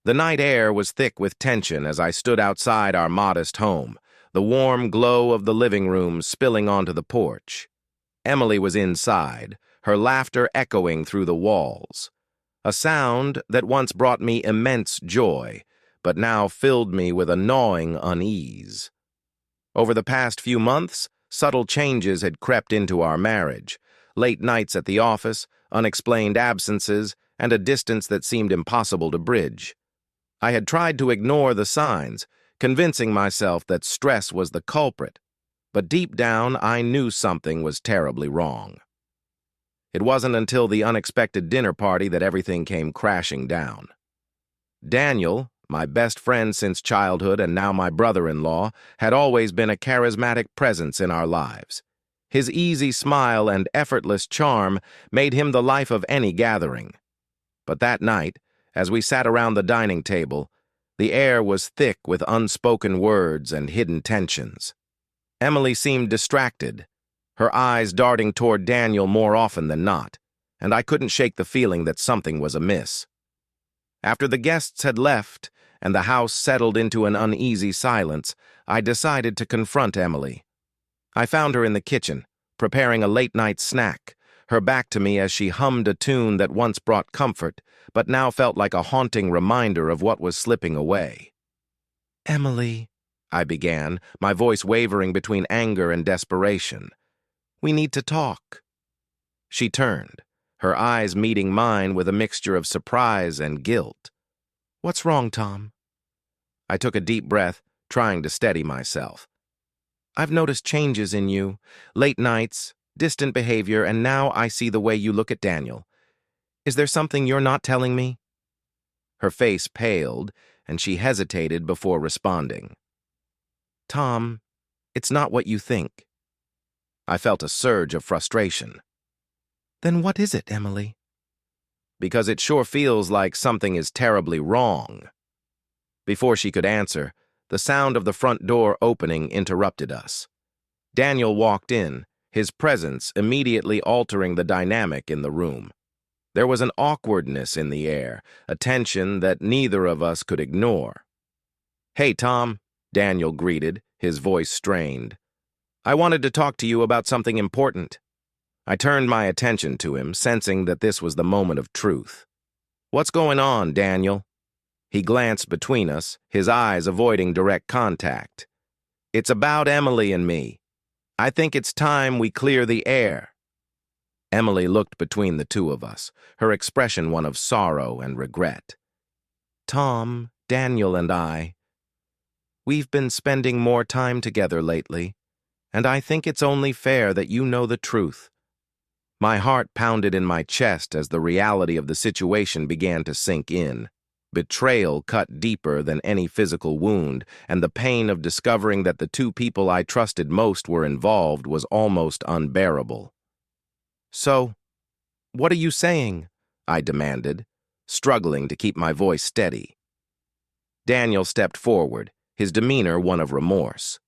The night air was thick with tension as I stood outside our modest home, the warm glow of the living room spilling onto the porch. Emily was inside, her laughter echoing through the walls. A sound that once brought me immense joy, but now filled me with a gnawing unease. Over the past few months, subtle changes had crept into our marriage. Late nights at the office, unexplained absences, and a distance that seemed impossible to bridge. I had tried to ignore the signs, convincing myself that stress was the culprit, but deep down I knew something was terribly wrong. It wasn't until the unexpected dinner party that everything came crashing down. Daniel, my best friend since childhood and now my brother-in-law, had always been a charismatic presence in our lives. His easy smile and effortless charm made him the life of any gathering. But that night, as we sat around the dining table, the air was thick with unspoken words and hidden tensions. Emily seemed distracted, her eyes darting toward Daniel more often than not, and I couldn't shake the feeling that something was amiss. After the guests had left and the house settled into an uneasy silence, I decided to confront Emily. I found her in the kitchen, preparing a late-night snack, her back to me as she hummed a tune that once brought comfort, but now felt like a haunting reminder of what was slipping away. "Emily," I began, my voice wavering between anger and desperation. "We need to talk." She turned, her eyes meeting mine with a mixture of surprise and guilt. "What's wrong, Tom?" I took a deep breath, trying to steady myself. "I've noticed changes in you, late nights, distant behavior, and now I see the way you look at Daniel. Is there something you're not telling me?" Her face paled, and she hesitated before responding. "Tom, it's not what you think." I felt a surge of frustration. "Then what is it, Emily?" "Because it sure feels like something is terribly wrong." Before she could answer, the sound of the front door opening interrupted us. Daniel walked in, his presence immediately altering the dynamic in the room. There was an awkwardness in the air, a tension that neither of us could ignore. "Hey, Tom," Daniel greeted, his voice strained. "I wanted to talk to you about something important." I turned my attention to him, sensing that this was the moment of truth. "What's going on, Daniel?" He glanced between us, his eyes avoiding direct contact. "It's about Emily and me. I think it's time we clear the air." Emily looked between the two of us, her expression one of sorrow and regret. "Tom, Daniel, and we've been spending more time together lately, and I think it's only fair that you know the truth." My heart pounded in my chest as the reality of the situation began to sink in. Betrayal cut deeper than any physical wound, and the pain of discovering that the two people I trusted most were involved was almost unbearable. "So, what are you saying?" I demanded, struggling to keep my voice steady. Daniel stepped forward, his demeanor one of remorse.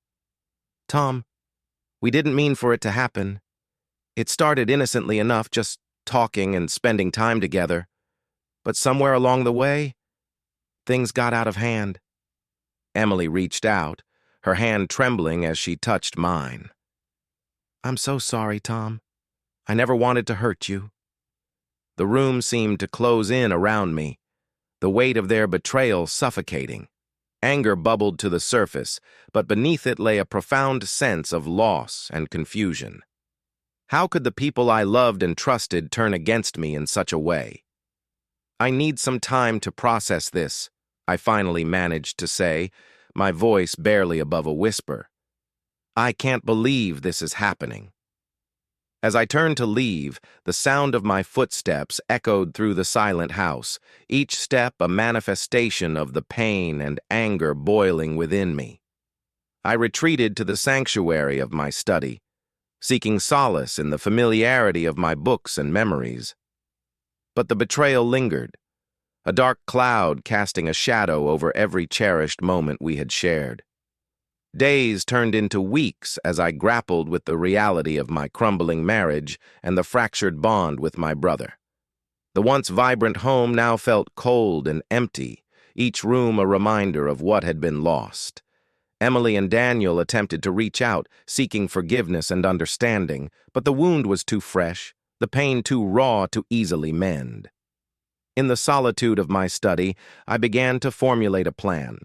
"Tom, we didn't mean for it to happen. It started innocently enough, just talking and spending time together. But somewhere along the way, things got out of hand." Emily reached out, her hand trembling as she touched mine. "I'm so sorry, Tom. I never wanted to hurt you." The room seemed to close in around me, the weight of their betrayal suffocating. Anger bubbled to the surface, but beneath it lay a profound sense of loss and confusion. How could the people I loved and trusted turn against me in such a way? "I need some time to process this," I finally managed to say, my voice barely above a whisper. "I can't believe this is happening." As I turned to leave, the sound of my footsteps echoed through the silent house, each step a manifestation of the pain and anger boiling within me. I retreated to the sanctuary of my study, seeking solace in the familiarity of my books and memories. But the betrayal lingered, a dark cloud casting a shadow over every cherished moment we had shared. Days turned into weeks as I grappled with the reality of my crumbling marriage and the fractured bond with my brother. The once vibrant home now felt cold and empty, each room a reminder of what had been lost. Emily and Daniel attempted to reach out, seeking forgiveness and understanding, but the wound was too fresh, the pain too raw to easily mend. In the solitude of my study, I began to formulate a plan,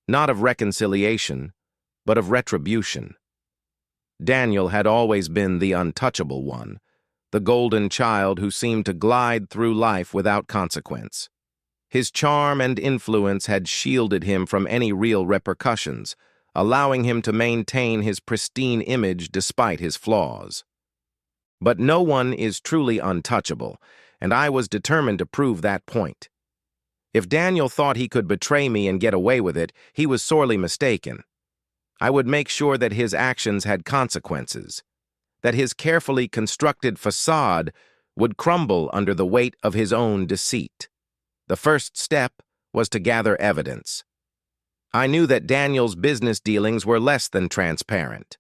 not of reconciliation, but of retribution. Daniel had always been the untouchable one, the golden child who seemed to glide through life without consequence. His charm and influence had shielded him from any real repercussions, allowing him to maintain his pristine image despite his flaws. But no one is truly untouchable, and I was determined to prove that point. If Daniel thought he could betray me and get away with it, he was sorely mistaken. I would make sure that his actions had consequences, that his carefully constructed facade would crumble under the weight of his own deceit. The first step was to gather evidence. I knew that Daniel's business dealings were less than transparent,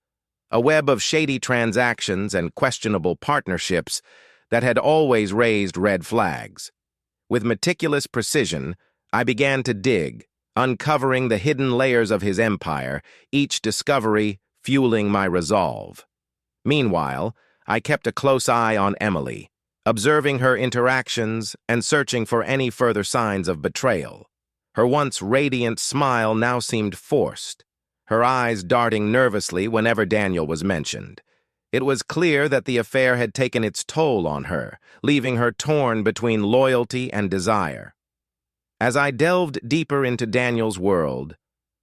a web of shady transactions and questionable partnerships that had always raised red flags. With meticulous precision, I began to dig, uncovering the hidden layers of his empire, each discovery fueling my resolve. Meanwhile, I kept a close eye on Emily, observing her interactions and searching for any further signs of betrayal. Her once radiant smile now seemed forced, her eyes darting nervously whenever Daniel was mentioned. It was clear that the affair had taken its toll on her, leaving her torn between loyalty and desire. As I delved deeper into Daniel's world,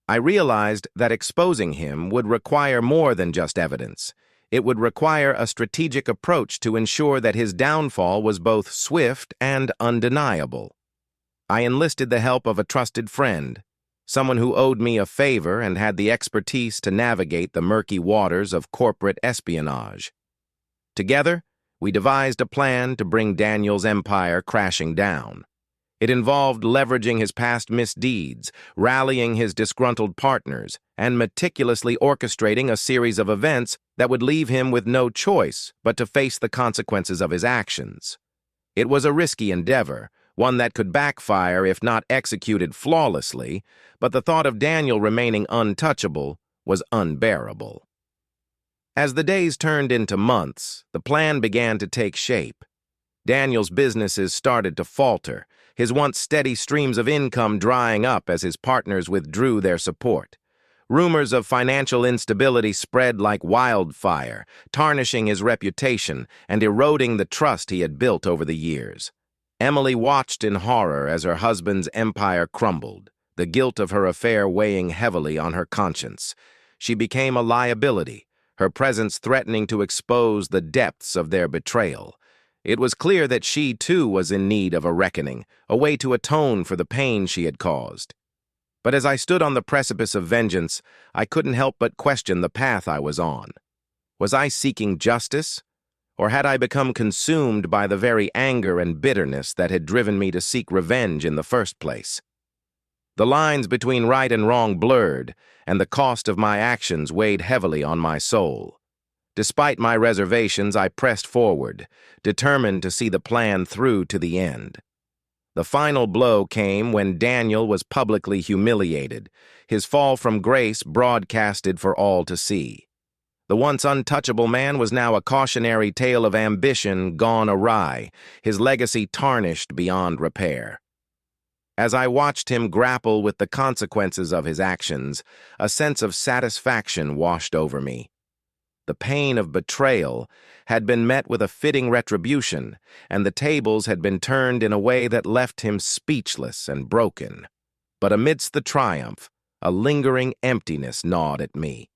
I realized that exposing him would require more than just evidence. It would require a strategic approach to ensure that his downfall was both swift and undeniable. I enlisted the help of a trusted friend, someone who owed me a favor and had the expertise to navigate the murky waters of corporate espionage. Together, we devised a plan to bring Daniel's empire crashing down. It involved leveraging his past misdeeds, rallying his disgruntled partners, and meticulously orchestrating a series of events that would leave him with no choice but to face the consequences of his actions. It was a risky endeavor, one that could backfire if not executed flawlessly, but the thought of Daniel remaining untouchable was unbearable. As the days turned into months, the plan began to take shape. Daniel's businesses started to falter, his once steady streams of income drying up as his partners withdrew their support. Rumors of financial instability spread like wildfire, tarnishing his reputation and eroding the trust he had built over the years. Emily watched in horror as her husband's empire crumbled, the guilt of her affair weighing heavily on her conscience. She became a liability, her presence threatening to expose the depths of their betrayal. It was clear that she, too, was in need of a reckoning, a way to atone for the pain she had caused. But as I stood on the precipice of vengeance, I couldn't help but question the path I was on. Was I seeking justice? Or had I become consumed by the very anger and bitterness that had driven me to seek revenge in the first place? The lines between right and wrong blurred, and the cost of my actions weighed heavily on my soul. Despite my reservations, I pressed forward, determined to see the plan through to the end. The final blow came when Daniel was publicly humiliated, his fall from grace broadcasted for all to see. The once untouchable man was now a cautionary tale of ambition gone awry, his legacy tarnished beyond repair. As I watched him grapple with the consequences of his actions, a sense of satisfaction washed over me. The pain of betrayal had been met with a fitting retribution, and the tables had been turned in a way that left him speechless and broken. But amidst the triumph, a lingering emptiness gnawed at me.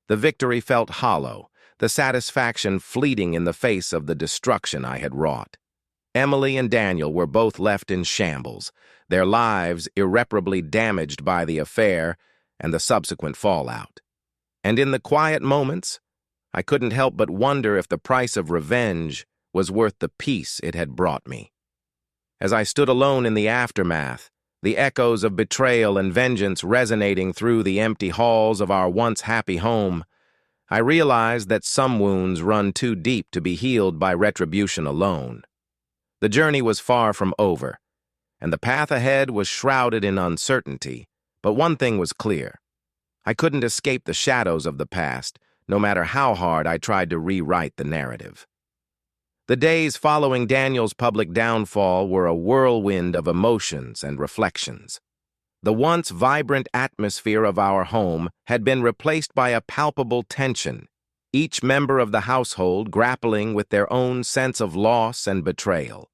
The victory felt hollow, the satisfaction fleeting in the face of the destruction I had wrought. Emily and Daniel were both left in shambles, their lives irreparably damaged by the affair and the subsequent fallout. And in the quiet moments, I couldn't help but wonder if the price of revenge was worth the peace it had brought me. As I stood alone in the aftermath, the echoes of betrayal and vengeance resonating through the empty halls of our once happy home, I realized that some wounds run too deep to be healed by retribution alone. The journey was far from over, and the path ahead was shrouded in uncertainty. But one thing was clear. I couldn't escape the shadows of the past, no matter how hard I tried to rewrite the narrative. The days following Daniel's public downfall were a whirlwind of emotions and reflections. The once vibrant atmosphere of our home had been replaced by a palpable tension, each member of the household grappling with their own sense of loss and betrayal.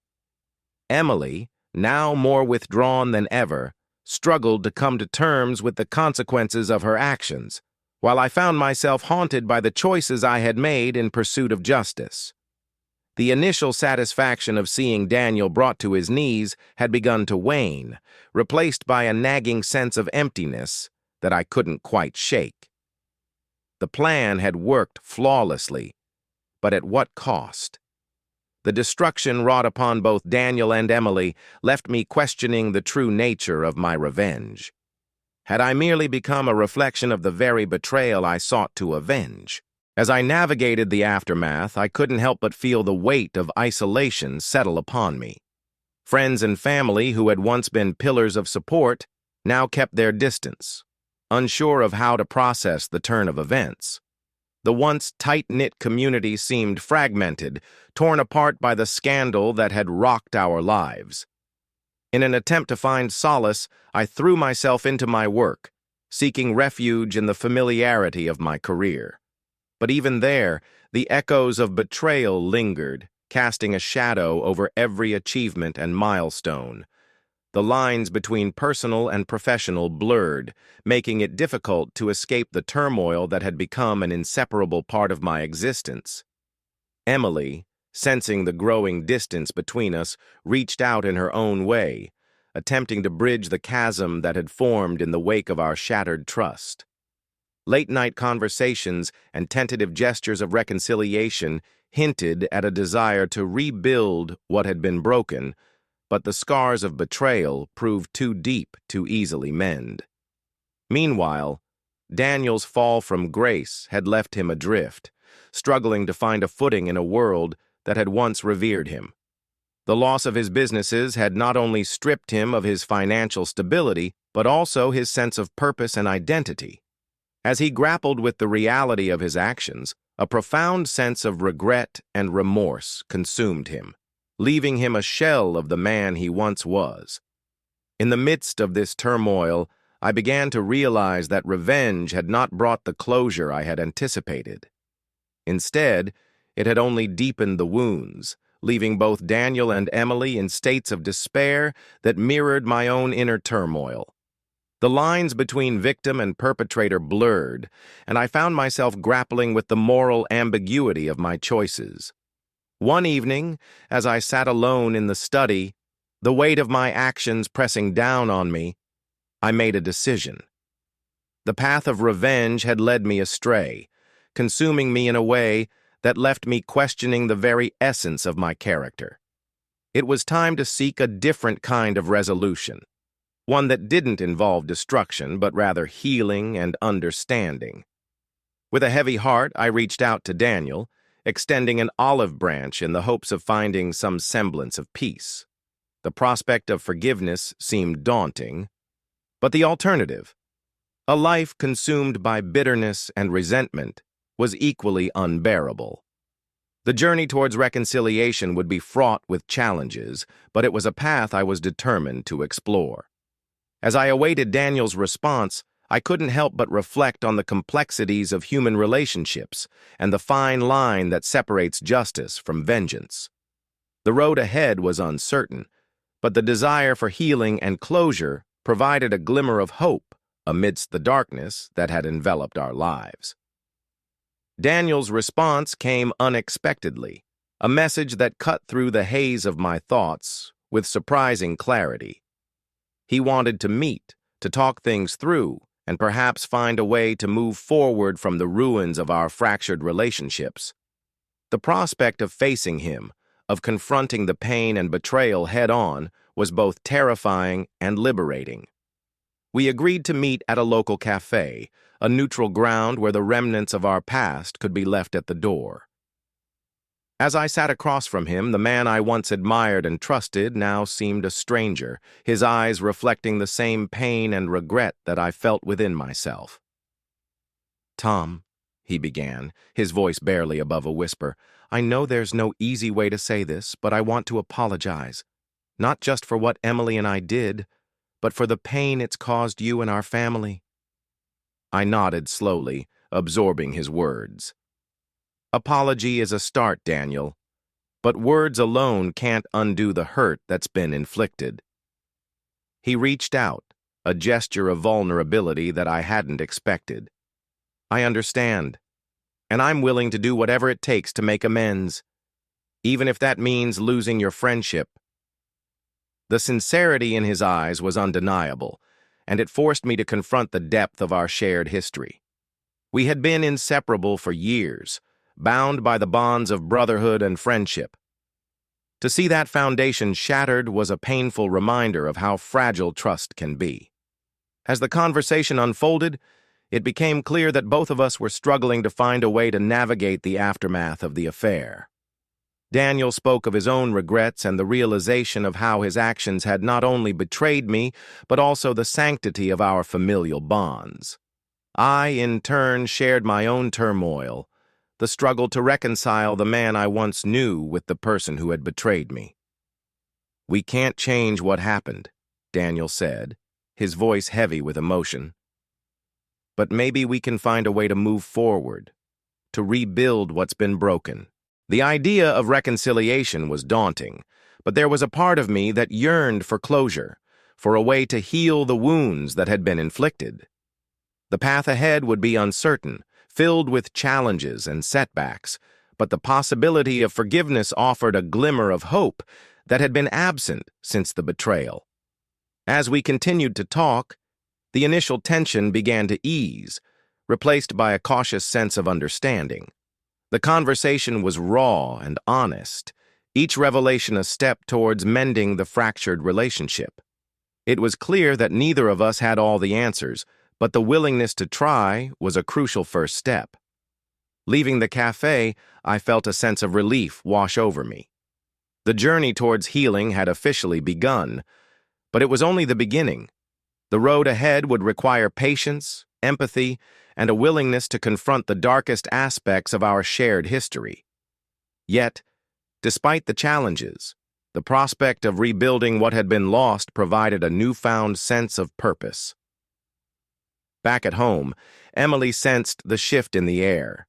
Emily, now more withdrawn than ever, struggled to come to terms with the consequences of her actions, while I found myself haunted by the choices I had made in pursuit of justice. The initial satisfaction of seeing Daniel brought to his knees had begun to wane, replaced by a nagging sense of emptiness that I couldn't quite shake. The plan had worked flawlessly, but at what cost? The destruction wrought upon both Daniel and Emily left me questioning the true nature of my revenge. Had I merely become a reflection of the very betrayal I sought to avenge? As I navigated the aftermath, I couldn't help but feel the weight of isolation settle upon me. Friends and family who had once been pillars of support now kept their distance, unsure of how to process the turn of events. The once tight-knit community seemed fragmented, torn apart by the scandal that had rocked our lives. In an attempt to find solace, I threw myself into my work, seeking refuge in the familiarity of my career. But even there, the echoes of betrayal lingered, casting a shadow over every achievement and milestone. The lines between personal and professional blurred, making it difficult to escape the turmoil that had become an inseparable part of my existence. Emily, sensing the growing distance between us, reached out in her own way, attempting to bridge the chasm that had formed in the wake of our shattered trust. Late-night conversations and tentative gestures of reconciliation hinted at a desire to rebuild what had been broken, but the scars of betrayal proved too deep to easily mend. Meanwhile, Daniel's fall from grace had left him adrift, struggling to find a footing in a world that had once revered him. The loss of his businesses had not only stripped him of his financial stability, but also his sense of purpose and identity. As he grappled with the reality of his actions, a profound sense of regret and remorse consumed him, leaving him a shell of the man he once was. In the midst of this turmoil, I began to realize that revenge had not brought the closure I had anticipated. Instead, it had only deepened the wounds, leaving both Daniel and Emily in states of despair that mirrored my own inner turmoil. The lines between victim and perpetrator blurred, and I found myself grappling with the moral ambiguity of my choices. One evening, as I sat alone in the study, the weight of my actions pressing down on me, I made a decision. The path of revenge had led me astray, consuming me in a way that left me questioning the very essence of my character. It was time to seek a different kind of resolution, one that didn't involve destruction, but rather healing and understanding. With a heavy heart, I reached out to Daniel, extending an olive branch in the hopes of finding some semblance of peace. The prospect of forgiveness seemed daunting, but the alternative, a life consumed by bitterness and resentment, was equally unbearable. The journey towards reconciliation would be fraught with challenges, but it was a path I was determined to explore. As I awaited Daniel's response, I couldn't help but reflect on the complexities of human relationships and the fine line that separates justice from vengeance. The road ahead was uncertain, but the desire for healing and closure provided a glimmer of hope amidst the darkness that had enveloped our lives. Daniel's response came unexpectedly, a message that cut through the haze of my thoughts with surprising clarity. He wanted to meet, to talk things through, and perhaps find a way to move forward from the ruins of our fractured relationships. The prospect of facing him, of confronting the pain and betrayal head-on, was both terrifying and liberating. We agreed to meet at a local cafe, a neutral ground where the remnants of our past could be left at the door. As I sat across from him, the man I once admired and trusted now seemed a stranger, his eyes reflecting the same pain and regret that I felt within myself. "Tom," he began, his voice barely above a whisper, "I know there's no easy way to say this, but I want to apologize. Not just for what Emily and I did, but for the pain it's caused you and our family." I nodded slowly, absorbing his words. "Apology is a start, Daniel, but words alone can't undo the hurt that's been inflicted." He reached out, a gesture of vulnerability that I hadn't expected. "I understand, and I'm willing to do whatever it takes to make amends, even if that means losing your friendship." The sincerity in his eyes was undeniable, and it forced me to confront the depth of our shared history. We had been inseparable for years, bound by the bonds of brotherhood and friendship. To see that foundation shattered was a painful reminder of how fragile trust can be. As the conversation unfolded, it became clear that both of us were struggling to find a way to navigate the aftermath of the affair. Daniel spoke of his own regrets and the realization of how his actions had not only betrayed me, but also the sanctity of our familial bonds. I, in turn, shared my own turmoil, the struggle to reconcile the man I once knew with the person who had betrayed me. "We can't change what happened," Daniel said, his voice heavy with emotion. "But maybe we can find a way to move forward, to rebuild what's been broken." The idea of reconciliation was daunting, but there was a part of me that yearned for closure, for a way to heal the wounds that had been inflicted. The path ahead would be uncertain, filled with challenges and setbacks, but the possibility of forgiveness offered a glimmer of hope that had been absent since the betrayal. As we continued to talk, the initial tension began to ease, replaced by a cautious sense of understanding. The conversation was raw and honest, each revelation a step towards mending the fractured relationship. It was clear that neither of us had all the answers, but the willingness to try was a crucial first step. Leaving the cafe, I felt a sense of relief wash over me. The journey towards healing had officially begun, but it was only the beginning. The road ahead would require patience, empathy, and a willingness to confront the darkest aspects of our shared history. Yet, despite the challenges, the prospect of rebuilding what had been lost provided a newfound sense of purpose. Back at home, Emily sensed the shift in the air.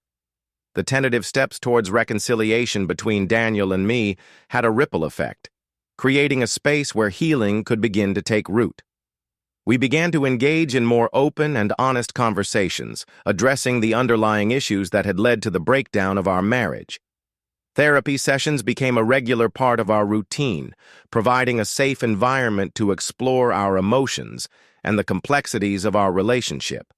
The tentative steps towards reconciliation between Daniel and me had a ripple effect, creating a space where healing could begin to take root. We began to engage in more open and honest conversations, addressing the underlying issues that had led to the breakdown of our marriage. Therapy sessions became a regular part of our routine, providing a safe environment to explore our emotions and the complexities of our relationship.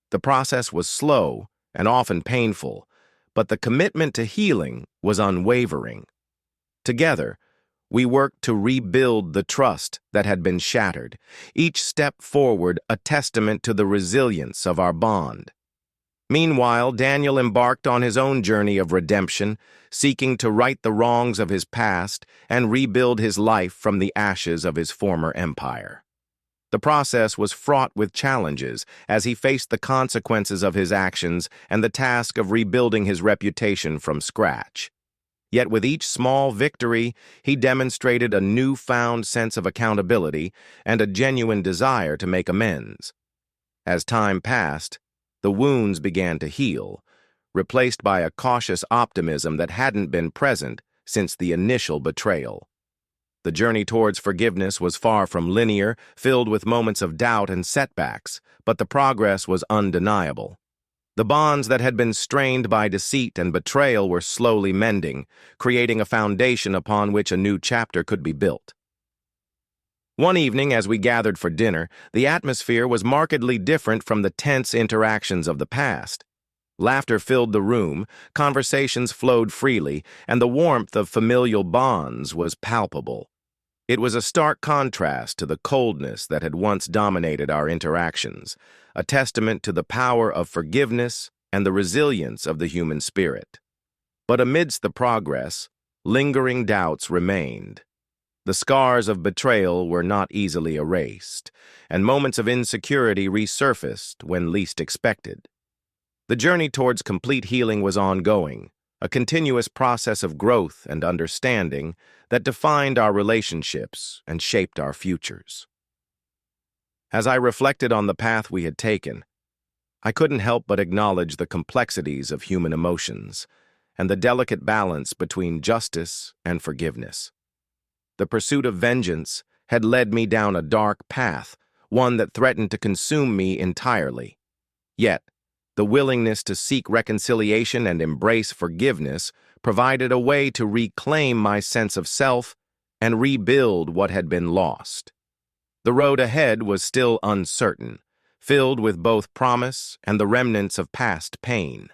The process was slow and often painful, but the commitment to healing was unwavering. Together, we worked to rebuild the trust that had been shattered, each step forward a testament to the resilience of our bond. Meanwhile, Daniel embarked on his own journey of redemption, seeking to right the wrongs of his past and rebuild his life from the ashes of his former empire. The process was fraught with challenges as he faced the consequences of his actions and the task of rebuilding his reputation from scratch. Yet with each small victory, he demonstrated a newfound sense of accountability and a genuine desire to make amends. As time passed, the wounds began to heal, replaced by a cautious optimism that hadn't been present since the initial betrayal. The journey towards forgiveness was far from linear, filled with moments of doubt and setbacks, but the progress was undeniable. The bonds that had been strained by deceit and betrayal were slowly mending, creating a foundation upon which a new chapter could be built. One evening, as we gathered for dinner, the atmosphere was markedly different from the tense interactions of the past. Laughter filled the room, conversations flowed freely, and the warmth of familial bonds was palpable. It was a stark contrast to the coldness that had once dominated our interactions, a testament to the power of forgiveness and the resilience of the human spirit. But amidst the progress, lingering doubts remained. The scars of betrayal were not easily erased, and moments of insecurity resurfaced when least expected. The journey towards complete healing was ongoing, a continuous process of growth and understanding that defined our relationships and shaped our futures. As I reflected on the path we had taken, I couldn't help but acknowledge the complexities of human emotions and the delicate balance between justice and forgiveness. The pursuit of vengeance had led me down a dark path, one that threatened to consume me entirely. Yet, the willingness to seek reconciliation and embrace forgiveness provided a way to reclaim my sense of self and rebuild what had been lost. The road ahead was still uncertain, filled with both promise and the remnants of past pain.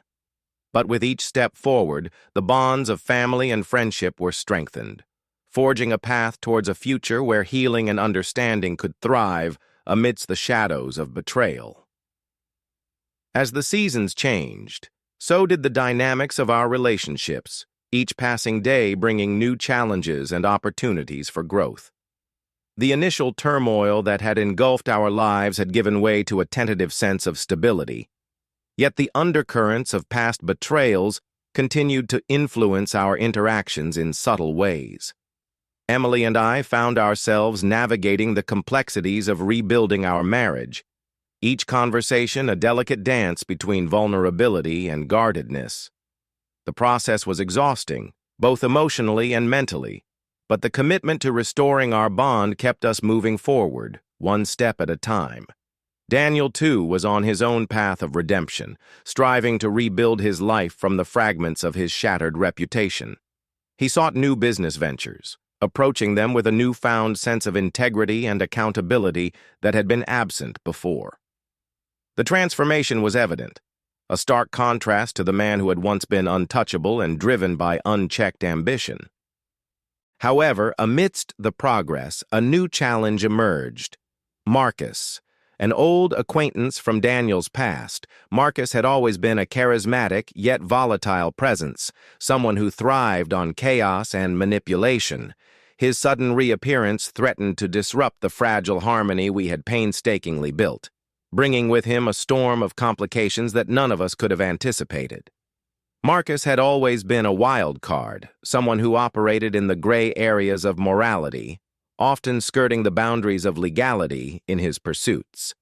But with each step forward, the bonds of family and friendship were strengthened, forging a path towards a future where healing and understanding could thrive amidst the shadows of betrayal. As the seasons changed, so did the dynamics of our relationships, each passing day bringing new challenges and opportunities for growth. The initial turmoil that had engulfed our lives had given way to a tentative sense of stability, yet the undercurrents of past betrayals continued to influence our interactions in subtle ways. Emily and I found ourselves navigating the complexities of rebuilding our marriage, each conversation a delicate dance between vulnerability and guardedness. The process was exhausting, both emotionally and mentally, but the commitment to restoring our bond kept us moving forward, one step at a time. Daniel, too, was on his own path of redemption, striving to rebuild his life from the fragments of his shattered reputation. He sought new business ventures, approaching them with a newfound sense of integrity and accountability that had been absent before. The transformation was evident, a stark contrast to the man who had once been untouchable and driven by unchecked ambition. However, amidst the progress, a new challenge emerged. Marcus, an old acquaintance from Daniel's past, Marcus had always been a charismatic yet volatile presence, someone who thrived on chaos and manipulation. His sudden reappearance threatened to disrupt the fragile harmony we had painstakingly built, bringing with him a storm of complications that none of us could have anticipated. Marcus had always been a wild card, someone who operated in the gray areas of morality, often skirting the boundaries of legality in his pursuits.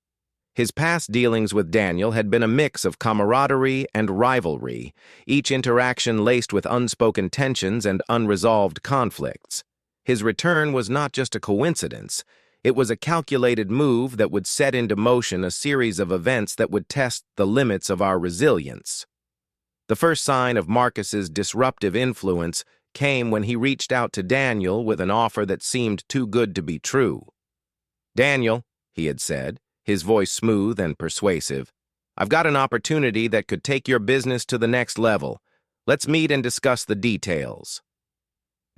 His past dealings with Daniel had been a mix of camaraderie and rivalry, each interaction laced with unspoken tensions and unresolved conflicts. His return was not just a coincidence. It was a calculated move that would set into motion a series of events that would test the limits of our resilience. The first sign of Marcus's disruptive influence came when he reached out to Daniel with an offer that seemed too good to be true. "Daniel," he had said, his voice smooth and persuasive, "I've got an opportunity that could take your business to the next level. Let's meet and discuss the details."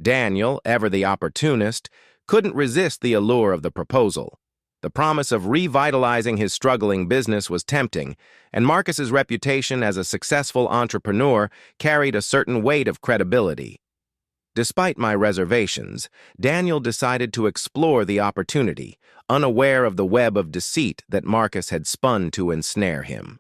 Daniel, ever the opportunist, couldn't resist the allure of the proposal. The promise of revitalizing his struggling business was tempting, and Marcus's reputation as a successful entrepreneur carried a certain weight of credibility. Despite my reservations, Daniel decided to explore the opportunity, unaware of the web of deceit that Marcus had spun to ensnare him.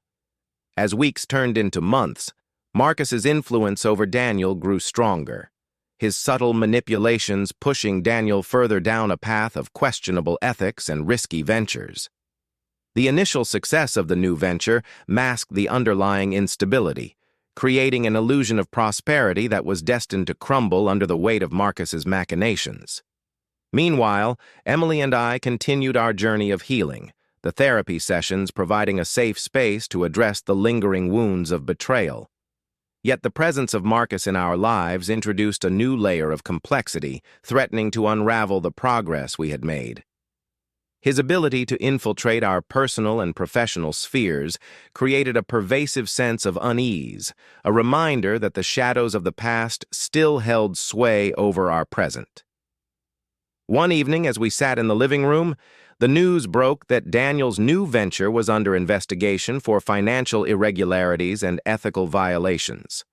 As weeks turned into months, Marcus's influence over Daniel grew stronger, his subtle manipulations pushing Daniel further down a path of questionable ethics and risky ventures. The initial success of the new venture masked the underlying instability, creating an illusion of prosperity that was destined to crumble under the weight of Marcus's machinations. Meanwhile, Emily and I continued our journey of healing, the therapy sessions providing a safe space to address the lingering wounds of betrayal. Yet the presence of Marcus in our lives introduced a new layer of complexity, threatening to unravel the progress we had made. His ability to infiltrate our personal and professional spheres created a pervasive sense of unease, a reminder that the shadows of the past still held sway over our present. One evening, as we sat in the living room, the news broke that Daniel's new venture was under investigation for financial irregularities and ethical violations.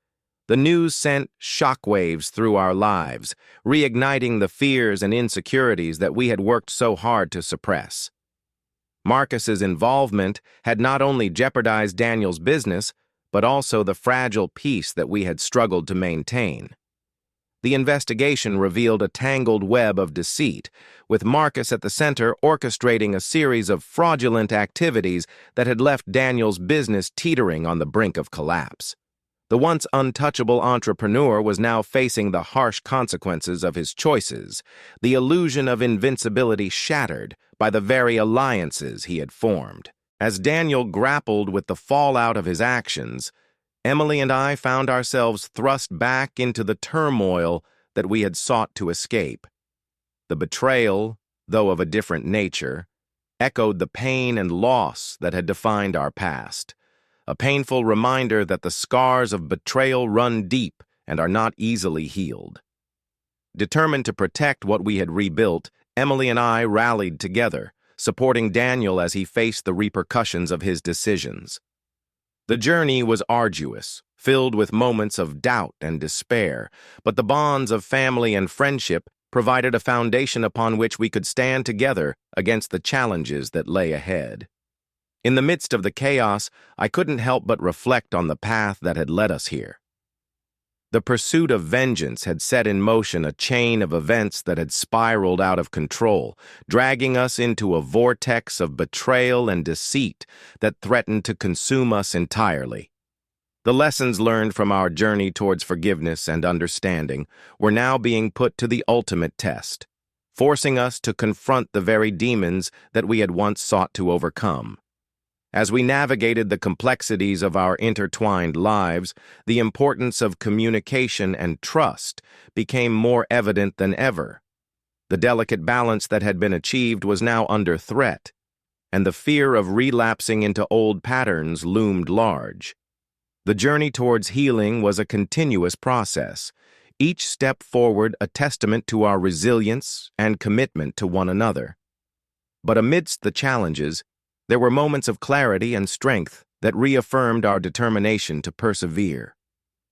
The news sent shockwaves through our lives, reigniting the fears and insecurities that we had worked so hard to suppress. Marcus's involvement had not only jeopardized Daniel's business, but also the fragile peace that we had struggled to maintain. The investigation revealed a tangled web of deceit, with Marcus at the center orchestrating a series of fraudulent activities that had left Daniel's business teetering on the brink of collapse. The once untouchable entrepreneur was now facing the harsh consequences of his choices, the illusion of invincibility shattered by the very alliances he had formed. As Daniel grappled with the fallout of his actions, Emily and I found ourselves thrust back into the turmoil that we had sought to escape. The betrayal, though of a different nature, echoed the pain and loss that had defined our past. A painful reminder that the scars of betrayal run deep and are not easily healed. Determined to protect what we had rebuilt, Emily and I rallied together, supporting Daniel as he faced the repercussions of his decisions. The journey was arduous, filled with moments of doubt and despair, but the bonds of family and friendship provided a foundation upon which we could stand together against the challenges that lay ahead. In the midst of the chaos, I couldn't help but reflect on the path that had led us here. The pursuit of vengeance had set in motion a chain of events that had spiraled out of control, dragging us into a vortex of betrayal and deceit that threatened to consume us entirely. The lessons learned from our journey towards forgiveness and understanding were now being put to the ultimate test, forcing us to confront the very demons that we had once sought to overcome. As we navigated the complexities of our intertwined lives, the importance of communication and trust became more evident than ever. The delicate balance that had been achieved was now under threat, and the fear of relapsing into old patterns loomed large. The journey towards healing was a continuous process, each step forward a testament to our resilience and commitment to one another. But amidst the challenges, there were moments of clarity and strength that reaffirmed our determination to persevere.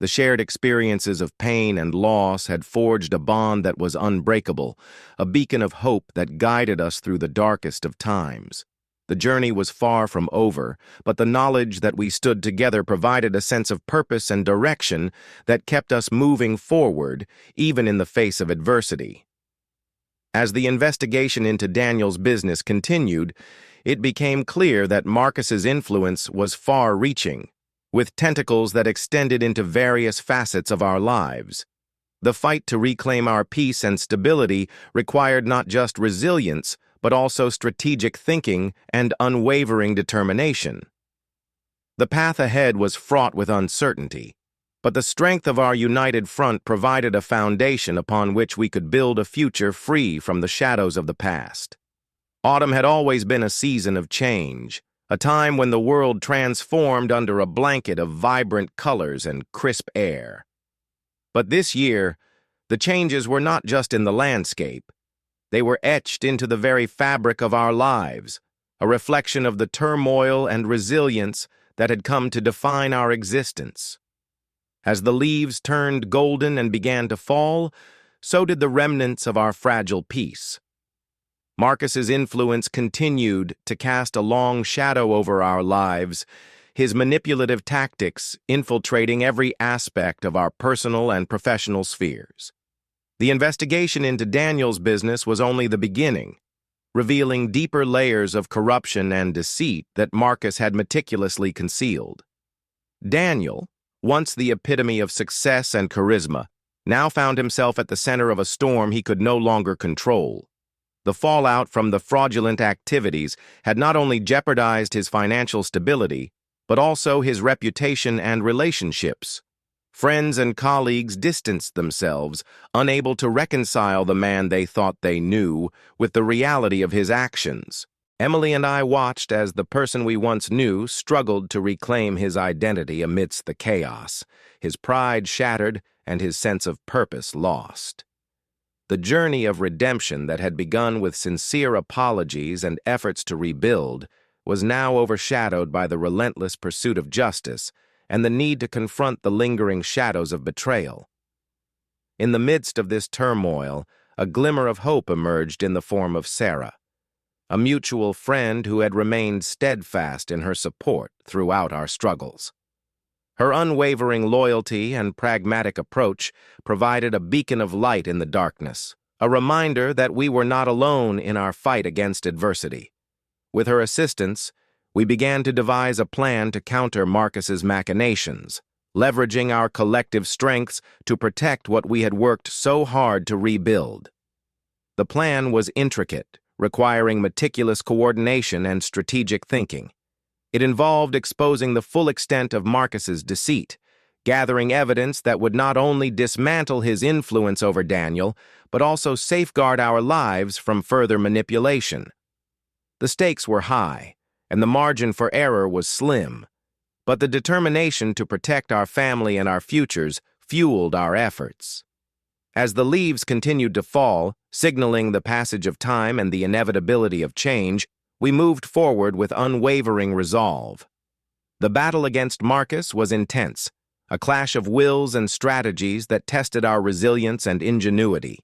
The shared experiences of pain and loss had forged a bond that was unbreakable, a beacon of hope that guided us through the darkest of times. The journey was far from over, but the knowledge that we stood together provided a sense of purpose and direction that kept us moving forward, even in the face of adversity. As the investigation into Daniel's business continued, it became clear that Marcus's influence was far-reaching, with tentacles that extended into various facets of our lives. The fight to reclaim our peace and stability required not just resilience, but also strategic thinking and unwavering determination. The path ahead was fraught with uncertainty, but the strength of our united front provided a foundation upon which we could build a future free from the shadows of the past. Autumn had always been a season of change, a time when the world transformed under a blanket of vibrant colors and crisp air. But this year, the changes were not just in the landscape. They were etched into the very fabric of our lives, a reflection of the turmoil and resilience that had come to define our existence. As the leaves turned golden and began to fall, so did the remnants of our fragile peace. Marcus's influence continued to cast a long shadow over our lives, his manipulative tactics infiltrating every aspect of our personal and professional spheres. The investigation into Daniel's business was only the beginning, revealing deeper layers of corruption and deceit that Marcus had meticulously concealed. Daniel, once the epitome of success and charisma, now found himself at the center of a storm he could no longer control. The fallout from the fraudulent activities had not only jeopardized his financial stability, but also his reputation and relationships. Friends and colleagues distanced themselves, unable to reconcile the man they thought they knew with the reality of his actions. Emily and I watched as the person we once knew struggled to reclaim his identity amidst the chaos, his pride shattered and his sense of purpose lost. The journey of redemption that had begun with sincere apologies and efforts to rebuild was now overshadowed by the relentless pursuit of justice and the need to confront the lingering shadows of betrayal. In the midst of this turmoil, a glimmer of hope emerged in the form of Sarah, a mutual friend who had remained steadfast in her support throughout our struggles. Her unwavering loyalty and pragmatic approach provided a beacon of light in the darkness, a reminder that we were not alone in our fight against adversity. With her assistance, we began to devise a plan to counter Marcus's machinations, leveraging our collective strengths to protect what we had worked so hard to rebuild. The plan was intricate, requiring meticulous coordination and strategic thinking. It involved exposing the full extent of Marcus's deceit, gathering evidence that would not only dismantle his influence over Daniel, but also safeguard our lives from further manipulation. The stakes were high, and the margin for error was slim, but the determination to protect our family and our futures fueled our efforts. As the leaves continued to fall, signaling the passage of time and the inevitability of change, we moved forward with unwavering resolve. The battle against Marcus was intense, a clash of wills and strategies that tested our resilience and ingenuity.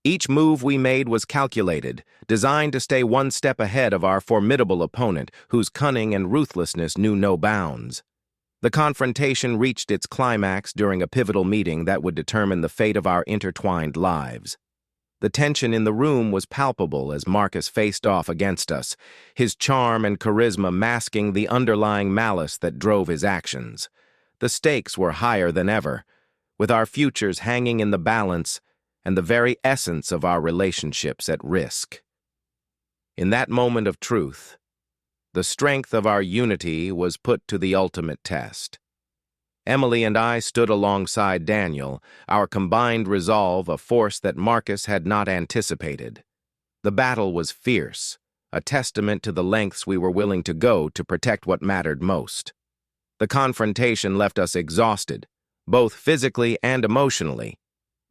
Each move we made was calculated, designed to stay one step ahead of our formidable opponent, whose cunning and ruthlessness knew no bounds. The confrontation reached its climax during a pivotal meeting that would determine the fate of our intertwined lives. The tension in the room was palpable as Marcus faced off against us, his charm and charisma masking the underlying malice that drove his actions. The stakes were higher than ever, with our futures hanging in the balance and the very essence of our relationships at risk. In that moment of truth, the strength of our unity was put to the ultimate test. Emily and I stood alongside Daniel, our combined resolve a force that Marcus had not anticipated. The battle was fierce, a testament to the lengths we were willing to go to protect what mattered most. The confrontation left us exhausted, both physically and emotionally,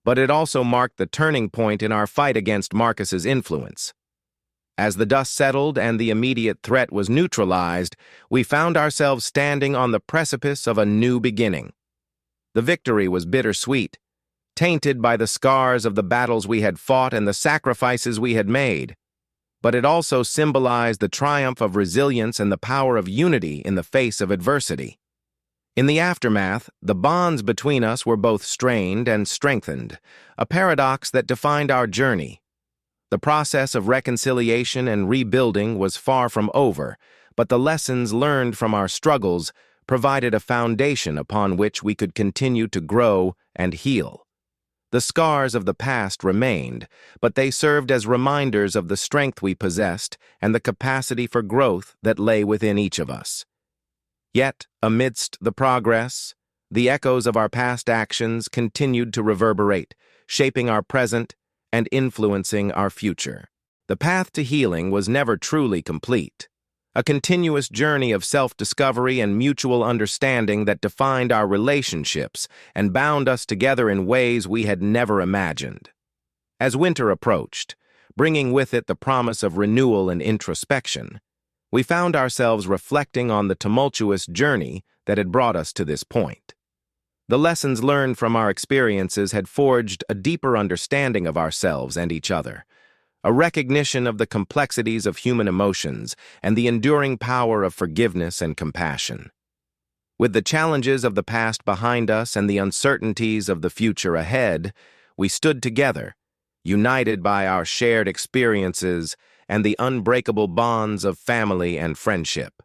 but it also marked the turning point in our fight against Marcus's influence. As the dust settled and the immediate threat was neutralized, we found ourselves standing on the precipice of a new beginning. The victory was bittersweet, tainted by the scars of the battles we had fought and the sacrifices we had made, but it also symbolized the triumph of resilience and the power of unity in the face of adversity. In the aftermath, the bonds between us were both strained and strengthened, a paradox that defined our journey. The process of reconciliation and rebuilding was far from over, but the lessons learned from our struggles provided a foundation upon which we could continue to grow and heal. The scars of the past remained, but they served as reminders of the strength we possessed and the capacity for growth that lay within each of us. Yet, amidst the progress, the echoes of our past actions continued to reverberate, shaping our present and influencing our future. The path to healing was never truly complete, a continuous journey of self-discovery and mutual understanding that defined our relationships and bound us together in ways we had never imagined. As winter approached, bringing with it the promise of renewal and introspection, we found ourselves reflecting on the tumultuous journey that had brought us to this point. The lessons learned from our experiences had forged a deeper understanding of ourselves and each other, a recognition of the complexities of human emotions and the enduring power of forgiveness and compassion. With the challenges of the past behind us and the uncertainties of the future ahead, we stood together, united by our shared experiences and the unbreakable bonds of family and friendship.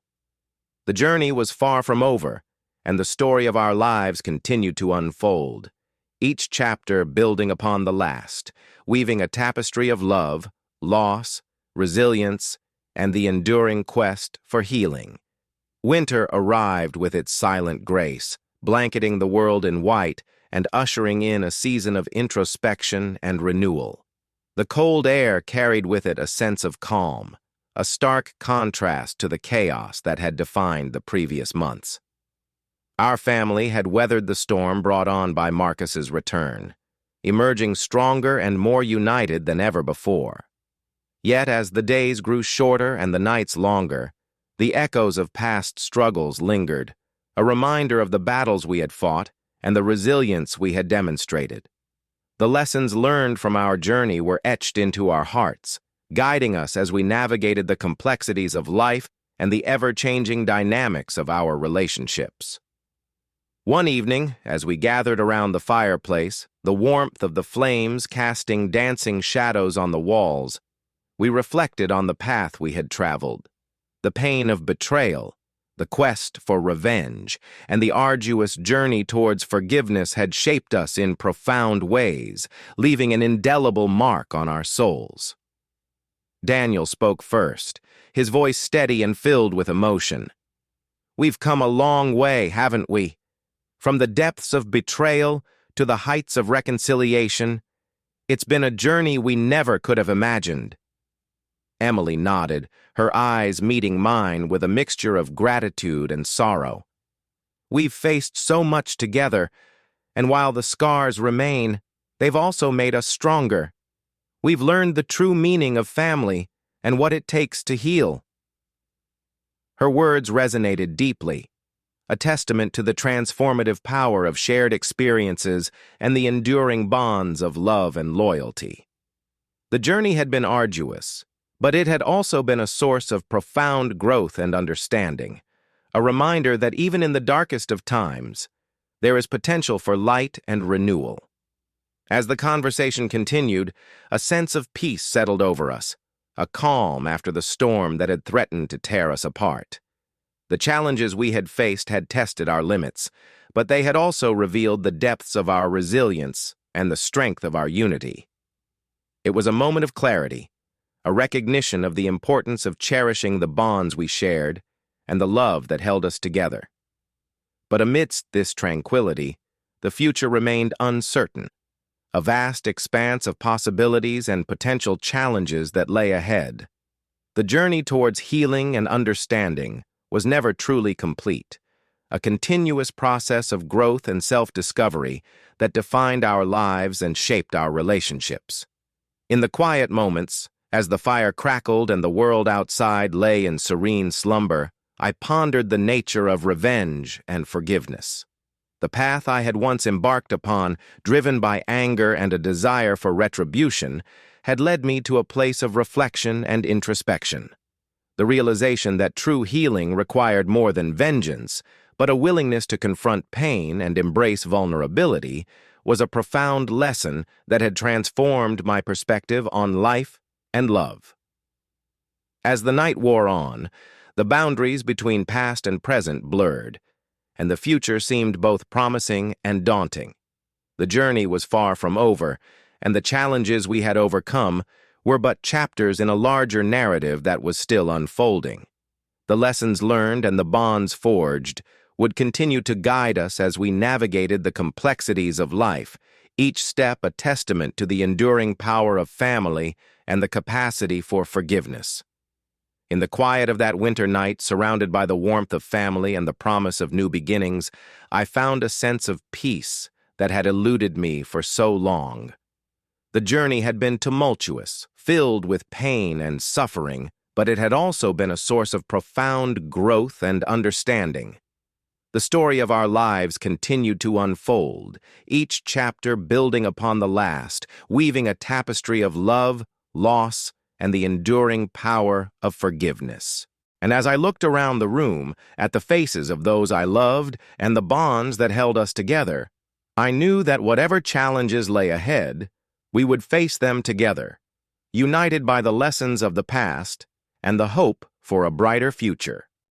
The journey was far from over, and the story of our lives continued to unfold, each chapter building upon the last, weaving a tapestry of love, loss, resilience, and the enduring quest for healing. Winter arrived with its silent grace, blanketing the world in white and ushering in a season of introspection and renewal. The cold air carried with it a sense of calm, a stark contrast to the chaos that had defined the previous months. Our family had weathered the storm brought on by Marcus's return, emerging stronger and more united than ever before. Yet as the days grew shorter and the nights longer, the echoes of past struggles lingered, a reminder of the battles we had fought and the resilience we had demonstrated. The lessons learned from our journey were etched into our hearts, guiding us as we navigated the complexities of life and the ever-changing dynamics of our relationships. One evening, as we gathered around the fireplace, the warmth of the flames casting dancing shadows on the walls, we reflected on the path we had traveled. The pain of betrayal, the quest for revenge, and the arduous journey towards forgiveness had shaped us in profound ways, leaving an indelible mark on our souls. Daniel spoke first, his voice steady and filled with emotion. "We've come a long way, haven't we? From the depths of betrayal to the heights of reconciliation, it's been a journey we never could have imagined." Emily nodded, her eyes meeting mine with a mixture of gratitude and sorrow. "We've faced so much together, and while the scars remain, they've also made us stronger. We've learned the true meaning of family and what it takes to heal." Her words resonated deeply, a testament to the transformative power of shared experiences and the enduring bonds of love and loyalty. The journey had been arduous, but it had also been a source of profound growth and understanding, a reminder that even in the darkest of times, there is potential for light and renewal. As the conversation continued, a sense of peace settled over us, a calm after the storm that had threatened to tear us apart. The challenges we had faced had tested our limits, but they had also revealed the depths of our resilience and the strength of our unity. It was a moment of clarity, a recognition of the importance of cherishing the bonds we shared and the love that held us together. But amidst this tranquility, the future remained uncertain, a vast expanse of possibilities and potential challenges that lay ahead. The journey towards healing and understanding was never truly complete, a continuous process of growth and self-discovery that defined our lives and shaped our relationships. In the quiet moments, as the fire crackled and the world outside lay in serene slumber, I pondered the nature of revenge and forgiveness. The path I had once embarked upon, driven by anger and a desire for retribution, had led me to a place of reflection and introspection. The realization that true healing required more than vengeance, but a willingness to confront pain and embrace vulnerability, was a profound lesson that had transformed my perspective on life and love. As the night wore on, the boundaries between past and present blurred, and the future seemed both promising and daunting. The journey was far from over, and the challenges we had overcome were but chapters in a larger narrative that was still unfolding. The lessons learned and the bonds forged would continue to guide us as we navigated the complexities of life, each step a testament to the enduring power of family and the capacity for forgiveness. In the quiet of that winter night, surrounded by the warmth of family and the promise of new beginnings, I found a sense of peace that had eluded me for so long. The journey had been tumultuous, filled with pain and suffering, but it had also been a source of profound growth and understanding. The story of our lives continued to unfold, each chapter building upon the last, weaving a tapestry of love, loss, and the enduring power of forgiveness. And as I looked around the room, at the faces of those I loved and the bonds that held us together, I knew that whatever challenges lay ahead, we would face them together, united by the lessons of the past and the hope for a brighter future.